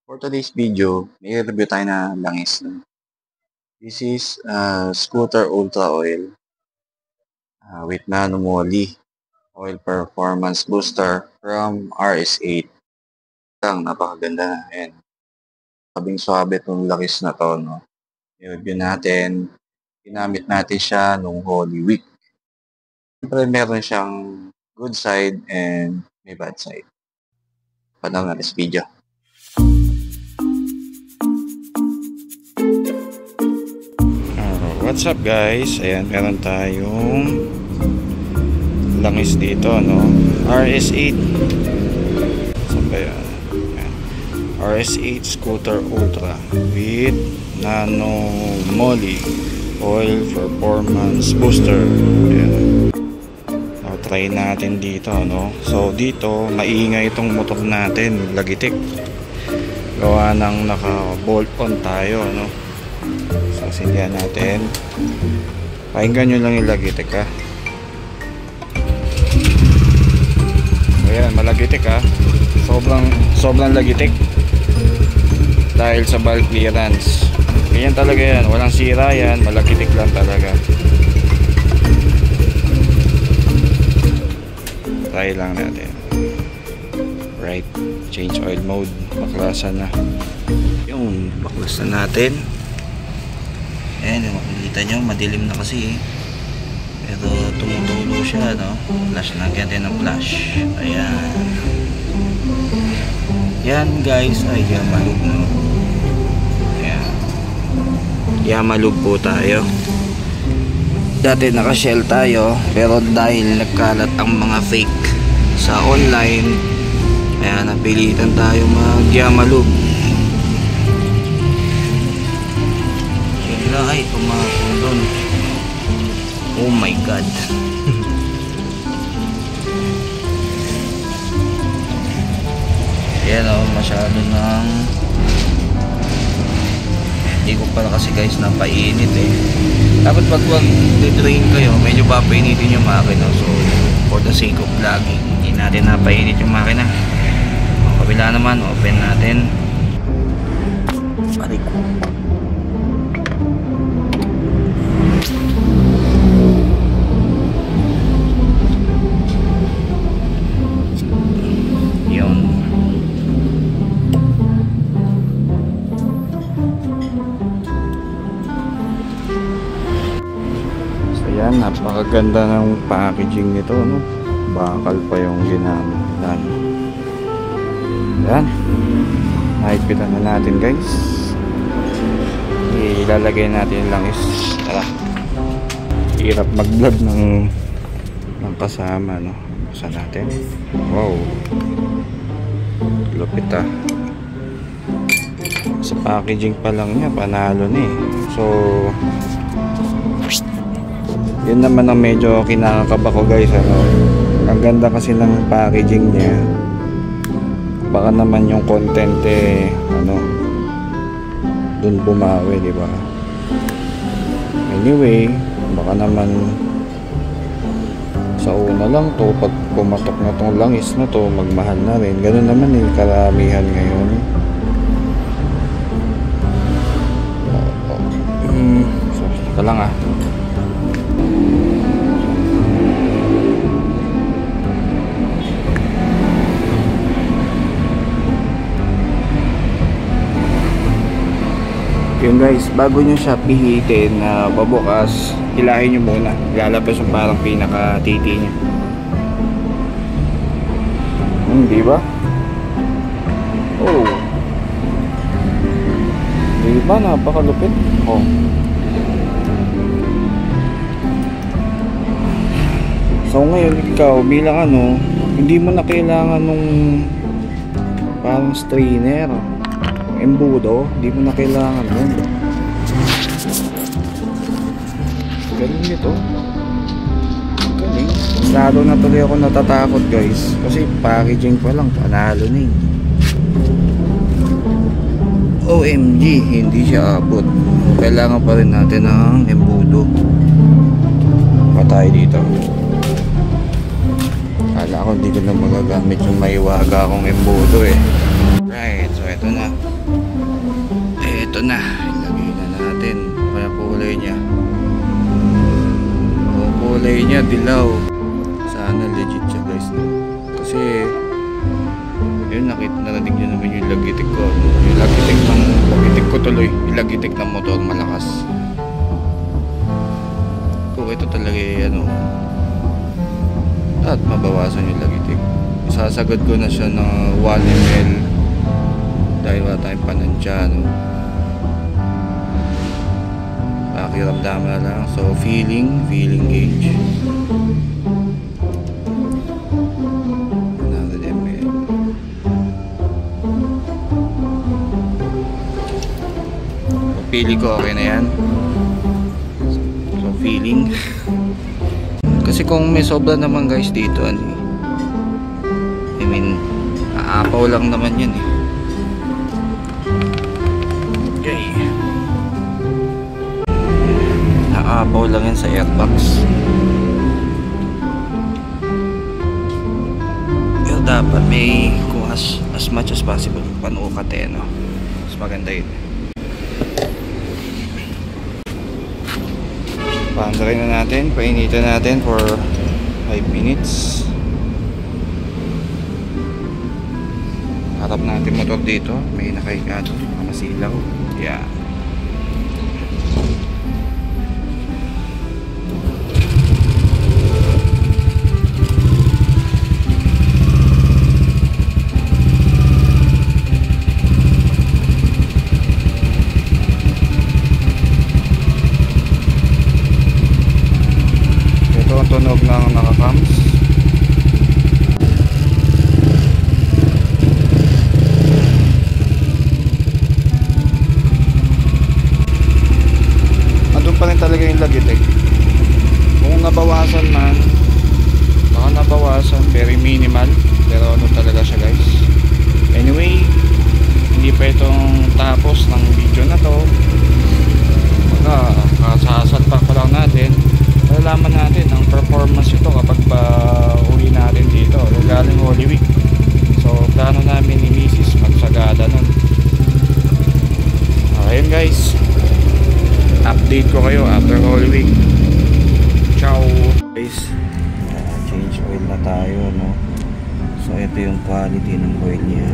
For today's video, may review tayo na langis. This is Scooter Ultra Oil with Nano Moly Oil Performance Booster from RS8. Ang napakaganda na. Ayan. Sabing swabe itong langis na to. No? I-review natin. Ginamit natin siya nung Holy Week. Siyempre meron siyang good side and may bad side. Panahon natin sa video. What's up guys? Ayan, meron tayong langis dito, no? RS8. Saan ba yan? Ayan. RS8 Scooter Ultra with Nano Moly Oil Performance Booster. Ayan. Try natin dito, no? So dito, maingay itong motor natin, lagitik. Gawa ng naka-bolt on tayo, no? So sindihan natin. Pakinggan nyo lang yung lagitik, ha? Ayan, malagitik, ha? Sobrang lagitik dahil sa valve clearance. Ganyan talaga yan, walang sira yan, malagitik lang talaga. Try lang natin. Right, change oil mode, baklasan na. Yung baklasan natin. Ayan, makikita nyo, madilim na kasi eh. Pero tumutulo siya, no? Flash lang natin ng flash. Ayan. Yan guys, ay yamalug, no? Ayan. Yamalug po tayo. Dati naka-shell tayo, pero dahil nagkalat ang mga fake sa online, kaya napilitan tayo mag-yamalug. Ay, tumapon doon. Oh my god. Yan o, masyado nang hindi ko pala kasi guys napainit eh. Dapat pag mag-drain kayo, medyo papainitin yung makina. So for the sake of vlogging, hindi natin napainit yung makina. Ang kabila naman, open natin. Aray ko. Yan, napakaganda ng packaging nito, no? Bakal pa yung ginamit. Yan. Nahipitan na natin, guys. Ilalagay natin lang is hirap mag-vlog ng kasama, no? Buksan natin. Wow. Lupit ah. Sa packaging pa lang niya, panalo na eh. So yun naman ang medyo kinakakaba ko guys, ano. Ang ganda kasi ng packaging niya. Baka naman yung content eh ano, dun bumawi, di ba? Anyway, baka naman sa una lang to, pag pumatok na tong langis na to, magmahal na rin. Ganun naman eh, karamihan ngayon. So, ito lang ah. Yun guys, bago nyo siya pihitin na pabukas, hilahin nyo muna. Lalabas yung parang pinaka-titi nya. Di ba? Oh. Di ba? Napakalupit. Oh. So ngayon, ikaw bilang ano, hindi mo na kailangan nung parang strainer. Embudo, hindi mo na kailangan nun. Ganun nito. Galing. Lalo na tuloy ako natatakot guys, kasi packaging pa lang panalo na eh. OMG, hindi siya abot. Kailangan pa rin natin ng embudo. Patay dito. Kala ko hindi ko na magagamit yung maiwaga akong embudo eh. Alright, so ito na. Ito na. Ilagay na natin. Kaya kulay niya. O kulay niya, dilaw. Sana legit siya guys. Kasi, yun narinig nyo naman yung lagitik ko. Yung lagitik ko tuloy. Yung lagitik ng motor malakas. Kung ito talaga ano, at mabawasan yung lagitik. Sasagad ko na siya ng 1 ml dahil wala tayong panansya, no? Pakiramdaman na lang. So feeling gauge 100 ml. So, pili ko okay na yan. So feeling kasi kung may sobra naman guys dito ano, I mean aapaw lang naman yan eh. Okay, aapaw lang yan sa airbox. Pero dapat may kung as much as possible panukat eh, no? Mas maganda yun. Paandarin na natin, painitan natin for 5 minutes. Harap natin motor dito, may nakahiga doon, masilaw. Yeah. Ito ang tunog ng nakakams. Pa rin talaga yung lagitik. Kung nabawasan man, baka nabawasan, very minimal, pero ano talaga siya guys. Anyway, hindi pa itong tapos ng video na to. Kasasalpak pa lang natin, malalaman natin ang performance ito kapag uwi natin dito galing Holy Week. So plano namin ni Mrs. magsagada nun. Ayun guys, update ko kayo after Holy Week. Ciao guys. Change oil na tayo, no? So ito yung quality ng oil niya.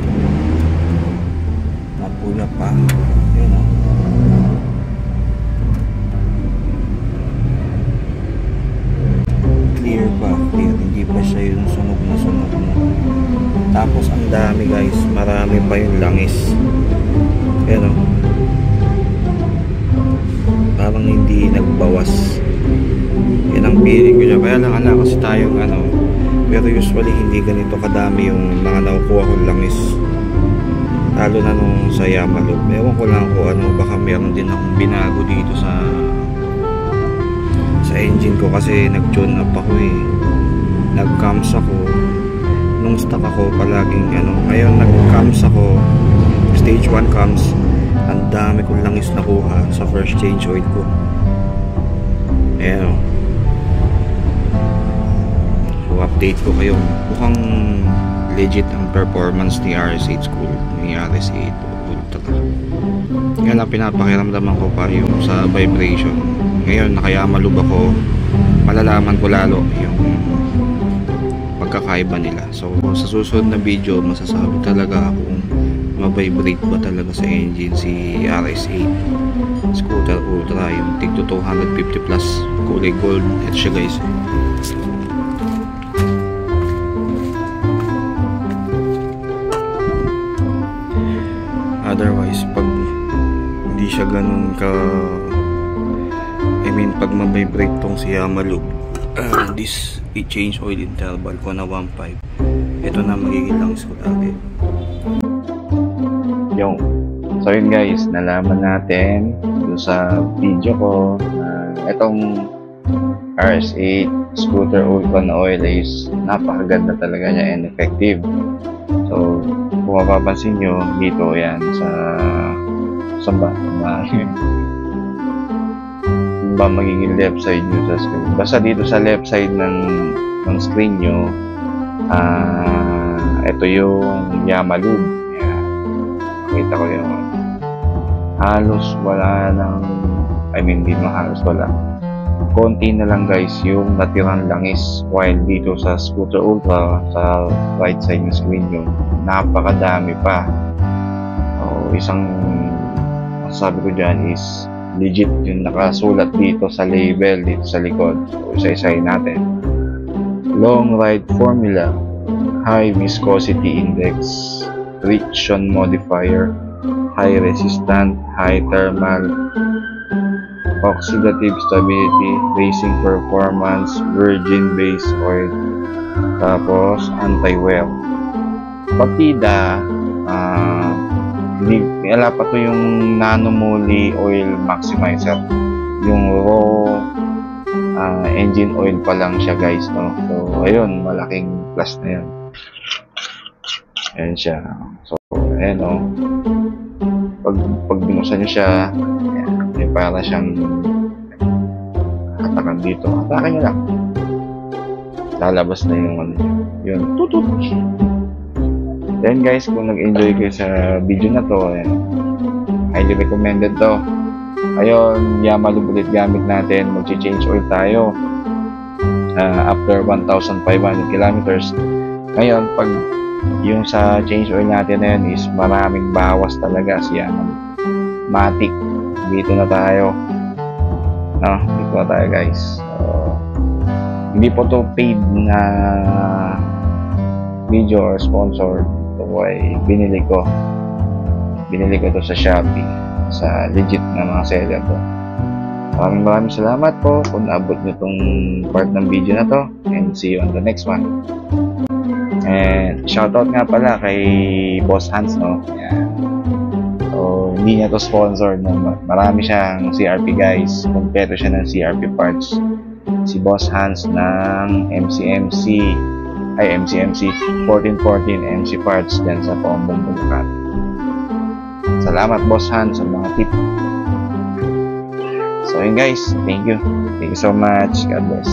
Mapula pa. Yun, no? Clear pa. Clear. Hindi pa siya yung sunog na sunog, no? Tapos ang dami guys. Marami pa yung langis. Yun, no? Parang hindi nagbawas. Yan ang feeling ko dyan. Kaya lang ala kasi tayong ano, pero usually hindi ganito kadami yung mga nakukuha kong langis, lalo na nung sa Yamalog. Ewan ko lang kung ano, baka meron din akong binago dito sa engine ko kasi nag-tune up ako eh. Nag-cams ako nung stock ako palaging ano. Ngayon nag-cams ako, stage 1 cams. Ang dami kong langis nakuha sa first change oil ko. Ayan o. So update ko kayo. Mukhang legit ang performance ni RS8 School, ni RS8 Ultra. Yan ang pinapakiramdaman ko pa yung sa vibration. Ngayon nakayamalub ako, malalaman ko lalo yung pagkakaiba nila. So sa susunod na video masasabi talaga kung ma-vibrate ba talaga sa engine si RS8 Scooter Ultra, yung tigto 250 plus, kulay gold. Ito siya guys. Otherwise pag hindi siya ganun ka, I mean pag ma-vibrate tong si Yamalub, this i-change oil interval ko na 1.5, ito na magiging langis ko dati. Yung, so yun guys, nalaman natin doon sa video ko na itong RS8 Scooter Ultra na oil is napakaganda talaga niya and effective. So kung mapapansin nyo dito, yan sa ba magiging left side nyo sa screen, basta dito sa left side ng screen nyo, ito yung Yamalub. Kita ko yung halos wala ng, hindi naman halos wala. Konti na lang guys yung natirang langis, while dito sa Scooter Ultra sa right side ng screen yung napakadami pa. Isang masasabi ko dyan is legit yung nakasulat dito sa label dito sa likod. So isa-isahin natin. Long ride formula, high viscosity index, friction modifier, high resistant, high thermal, oxidative stability, racing performance, virgin base oil, tapos anti-wear. Partida, wala pa to yung nanomoly oil maximizer. Yung raw engine oil pa lang siya guys, no? So ayun, malaking plus na yun. Ayan siya. So ayan, no? Pag binuksan nyo siya, ayan, para siyang hatakan dito. Hatakan nyo lang. Lalabas na yung yun. Tutut! Then guys, kung nag-enjoy kayo sa video na to, ayan, highly recommended to. Ayun, Yamalube ulit gamit natin. Mag-change oil tayo after 1,500 kilometers. Ngayon, pag yung sa change oil natin na yun is maraming bawas talaga siya. Matic. Dito na tayo. No, dito na tayo guys. Hindi po to paid na video or sponsor. Ito ay binili ko to sa Shopee, sa legit na mga seller to. Maraming salamat po kung naabot nyo tong part ng video na to, and see you on the next one. And shoutout nga pala kay Boss Hans, no? Ayan. So hindi niya to sponsor, no? Marami siyang CRP guys, kompleto siya ng CRP parts. Si Boss Hans ng MCMC 1414 MC parts dyan sa Paumbong Bulacan. Salamat Boss Hans sa mga tip. So yun guys, thank you so much. God bless.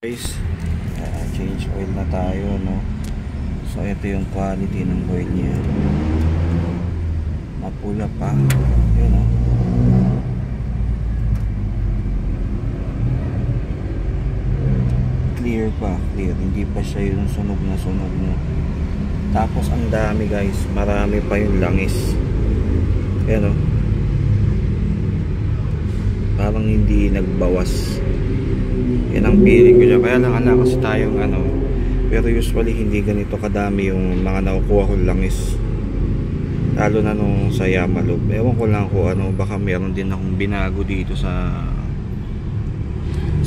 Guys, change oil na tayo, no? So ito yung quality ng oil niya. Mapula pa. Yun, no? Clear pa, clear. Hindi pa siya yung sunog na sunog, no? Tapos ang dami, guys. Marami pa yung langis. Yan, no? Parang hindi nagbawas. Yan ang feeling ko dyan. Kaya lang kasi tayong pero usually hindi ganito kadami yung mga nakukuha kong langis, lalo na nung sa Yamalog. Ewan ko lang kung baka meron din akong binago dito sa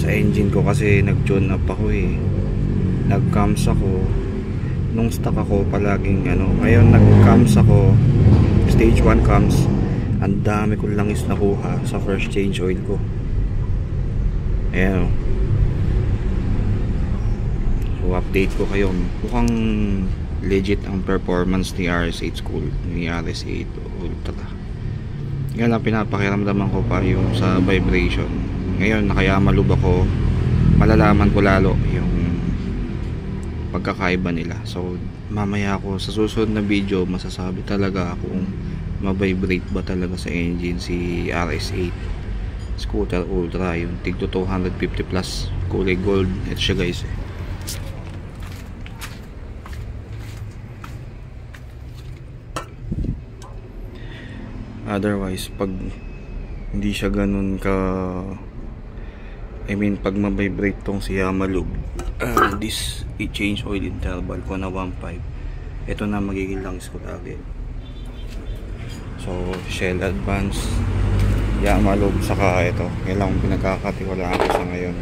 engine ko, kasi nag-tune up ako nag-cams ako nung stock ako palaging ngayon nag-cams ako, stage 1 cams. Ang dami kong langis nakuha sa first change oil ko. Ayan, so update ko kayo. Mukhang legit ang performance ni RS8 ni RS8 Ultra. Yan lang, pinapakiramdaman ko pa yung sa vibration. Ngayon nakayamalub ako, malalaman ko lalo yung pagkakaiba nila. So mamaya ako sa susunod na video masasabi talaga kung ma-vibrate ba talaga sa engine si RS8 Scooter Ultra, yung tigto 250 plus, kulay gold. Ito siya, guys. Otherwise pag hindi siya ganun ka, pag ma-vibrate tong si Yamalub, this i-change oil interval ko na 1.5, ito na magiging langis ko lagi. So Shell Advance, Yamalub, saka ito, kailangan pinagkakatiwalaan ko sa ngayon,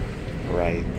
Ride.